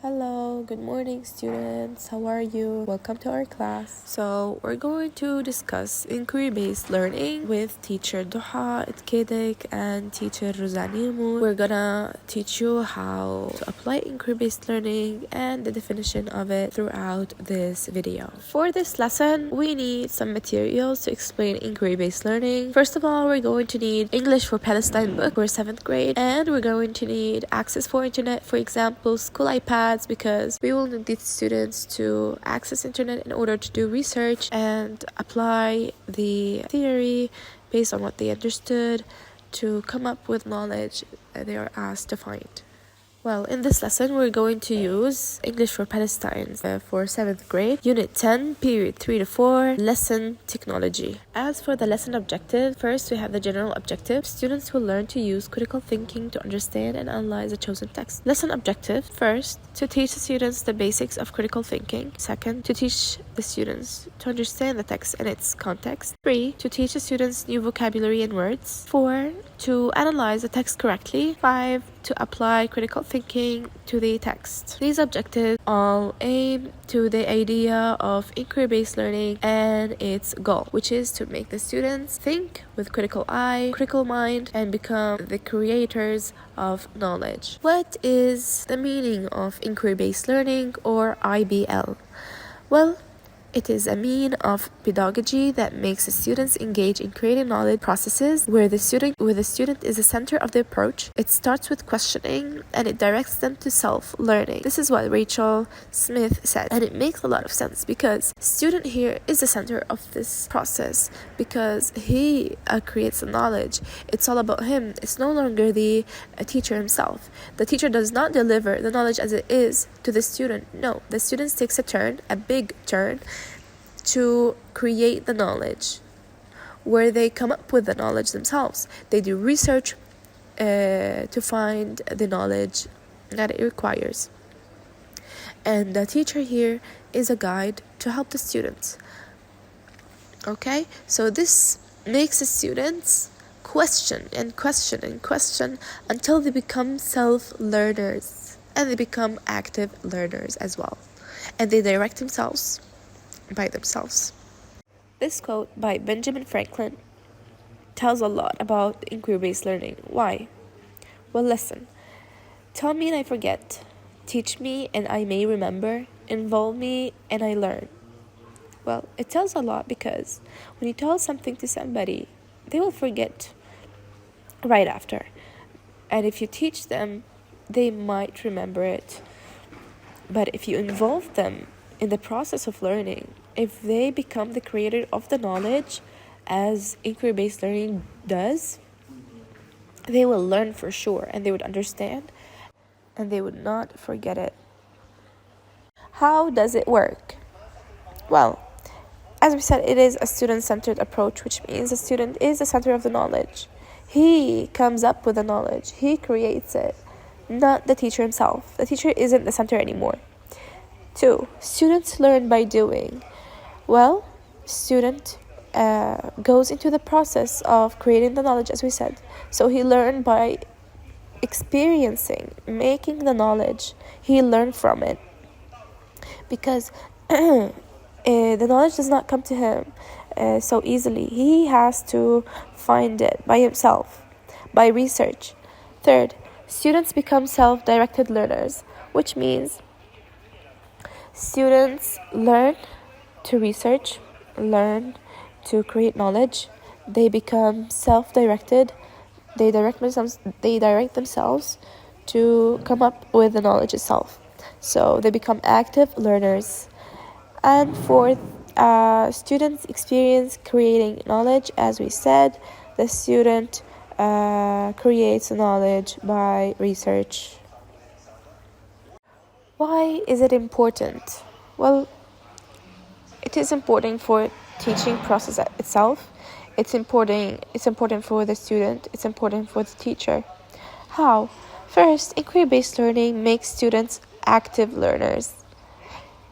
Hello, good morning students. How are you? Welcome to our class. So we're going to discuss inquiry-based learning with teacher Duha, Ideidk, and teacher Rozan. We're gonna teach you how to apply inquiry-based learning and the definition of it throughout this video. For this lesson, we need some materials to explain inquiry-based learning. First of all, we're going to need English for Palestine book for 7th grade, and we're going to need access for internet, for example, school iPad, because we will need these students to access internet in order to do research and apply the theory based on what they understood to come up with knowledge that they are asked to find. Well, in this lesson, we're going to use English for Palestine for 7th grade, Unit 10, Period 3 to 4, Lesson Technology. As for the lesson objective, first we have the general objective. Students will learn to use critical thinking to understand and analyze the chosen text. Lesson objective, first, to teach the students the basics of critical thinking. Second, to teach the students to understand the text and its context. 3, to teach the students new vocabulary and words. 4, to analyze the text correctly. 5, to apply critical thinking to the text. These objectives all aim to the idea of inquiry-based learning and its goal, which is to make the students think with critical eye, critical mind, and become the creators of knowledge. What is the meaning of inquiry-based learning, or IBL? Well, it is a mean of pedagogy that makes the students engage in creating knowledge processes where the student is the center of the approach. It starts with questioning and it directs them to self-learning. This is what Rachel Smith said, and it makes a lot of sense because student here is the center of this process because he creates the knowledge. It's all about him. It's no longer the teacher himself. The teacher does not deliver the knowledge as it is to the student. No, the student takes a big turn, to create the knowledge, where they come up with the knowledge themselves. They do research to find the knowledge that it requires. And the teacher here is a guide to help the students. Okay, so this makes the students question until they become self-learners, and they become active learners as well. And they direct themselves by themselves. This quote by Benjamin Franklin tells a lot about inquiry-based learning. Why? Well, listen. Tell me and I forget. Teach me and I may remember. Involve me and I learn. Well, it tells a lot because when you tell something to somebody, they will forget right after. And if you teach them, they might remember it. But if you involve them in the process of learning, if they become the creator of the knowledge, as inquiry-based learning does, they will learn for sure, and they would understand, and they would not forget it. How does it work? Well, as we said, it is a student-centered approach, which means the student is the center of the knowledge. He comes up with the knowledge. He creates it, not the teacher himself. The teacher isn't the center anymore. 2, students learn by doing. Well, student goes into the process of creating the knowledge, as we said. So he learned by experiencing, making the knowledge. He learned from it. Because the knowledge does not come to him so easily. He has to find it by himself, by research. 3, students become self-directed learners, which means students learn to research, learn to create knowledge. They become self-directed. They direct themselves to come up with the knowledge itself. So they become active learners. And 4th, students experience creating knowledge. As we said, the student creates knowledge by research. Why is it important? Well, it is important for teaching process itself. It's important for the student. It's important for the teacher. How? First, inquiry-based learning makes students active learners.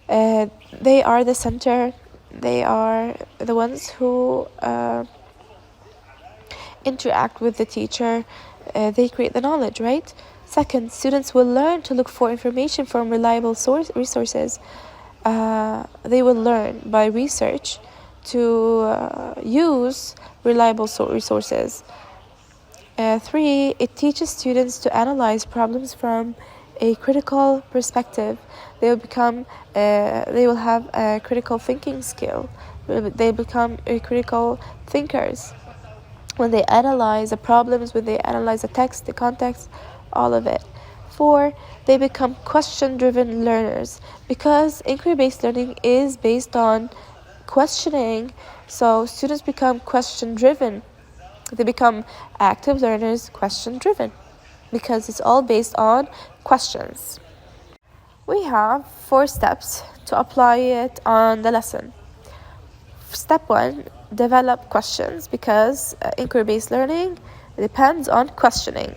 They are the center. They are the ones who interact with the teacher. They create the knowledge, right? Second, students will learn to look for information from reliable resources. They will learn by research to use reliable resources. 3, it teaches students to analyze problems from a critical perspective. They will have a critical thinking skill. They become critical thinkers. When they analyze the problems, when they analyze the text, the context, all of it. 4, they become question-driven learners because inquiry-based learning is based on questioning. So students become question-driven. They become active learners, question-driven, because it's all based on questions. We have 4 steps to apply it on the lesson. Step 1, develop questions, because inquiry-based learning depends on questioning.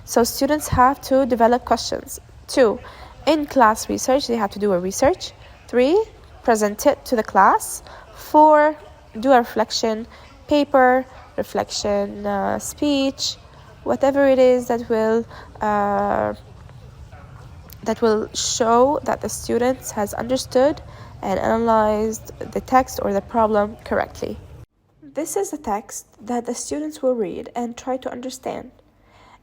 So students have to develop questions. 2, in-class research, they have to do a research. 3, present it to the class. 4, do a reflection paper, reflection speech, whatever it is that will show that the students has understood and analyzed the text or the problem correctly. This is a text that the students will read and try to understand.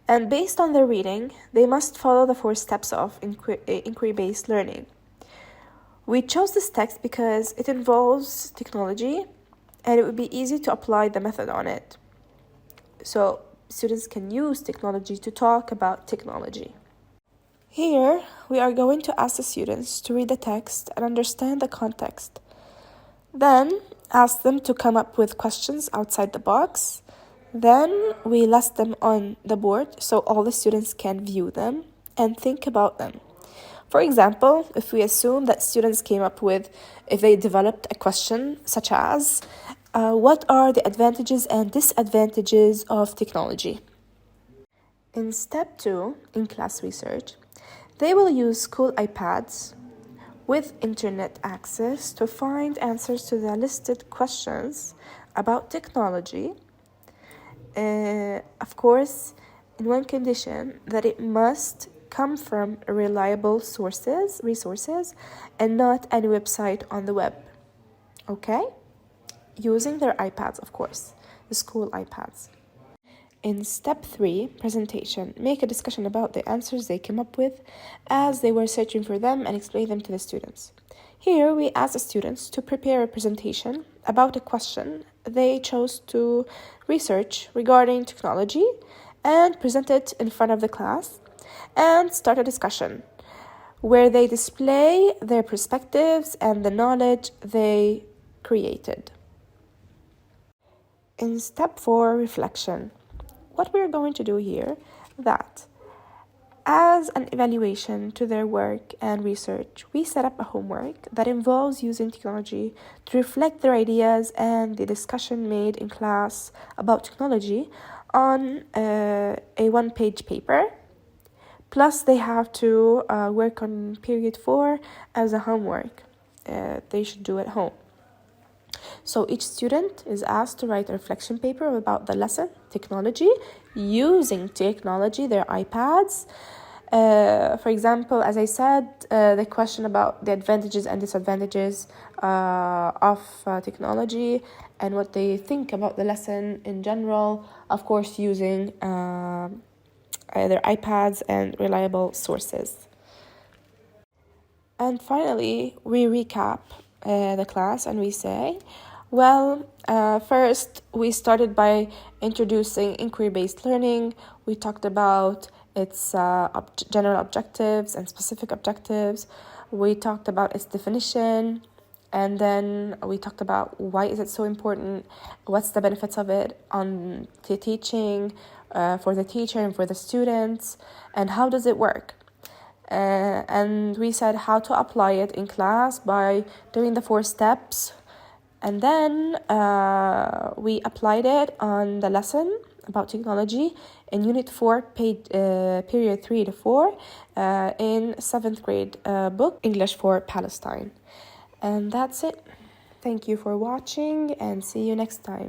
And based on their reading, they must follow the 4 steps of inquiry-based learning. We chose this text because it involves technology and it would be easy to apply the method on it. So students can use technology to talk about technology. Here, we are going to ask the students to read the text and understand the context. Then, ask them to come up with questions outside the box. Then, we list them on the board so all the students can view them and think about them. For example, if we assume that students came up with, if they developed a question such as, what are the advantages and disadvantages of technology? In step 2, in-class research, they will use school iPads with internet access to find answers to the listed questions about technology. Of course, in one condition, that it must come from reliable resources, and not any website on the web. Okay? Using their iPads, of course, the school iPads. In step 3, presentation, make a discussion about the answers they came up with as they were searching for them and explain them to the students. Here, we ask the students to prepare a presentation about a question they chose to research regarding technology and present it in front of the class and start a discussion where they display their perspectives and the knowledge they created. In step 4, reflection, what we're going to do here, that as an evaluation to their work and research, we set up a homework that involves using technology to reflect their ideas and the discussion made in class about technology on a 1-page paper. Plus, they have to work on period 4 as a homework. They should do at home. So each student is asked to write a reflection paper about the lesson, technology, using technology, their iPads. For example, as I said, the question about the advantages and disadvantages of technology and what they think about the lesson in general, of course, using their iPads and reliable sources. And finally, we recap the class and we say, first we started by introducing inquiry-based learning. We talked about its general objectives and specific objectives. We talked about its definition, and then we talked about why is it so important, what's the benefits of it on the teaching, for the teacher and for the students, and how does it work. And we said how to apply it in class by doing the 4 steps. And then we applied it on the lesson about technology in Unit 4, period 3 to 4 in 7th grade book, English for Palestine. And that's it. Thank you for watching and see you next time.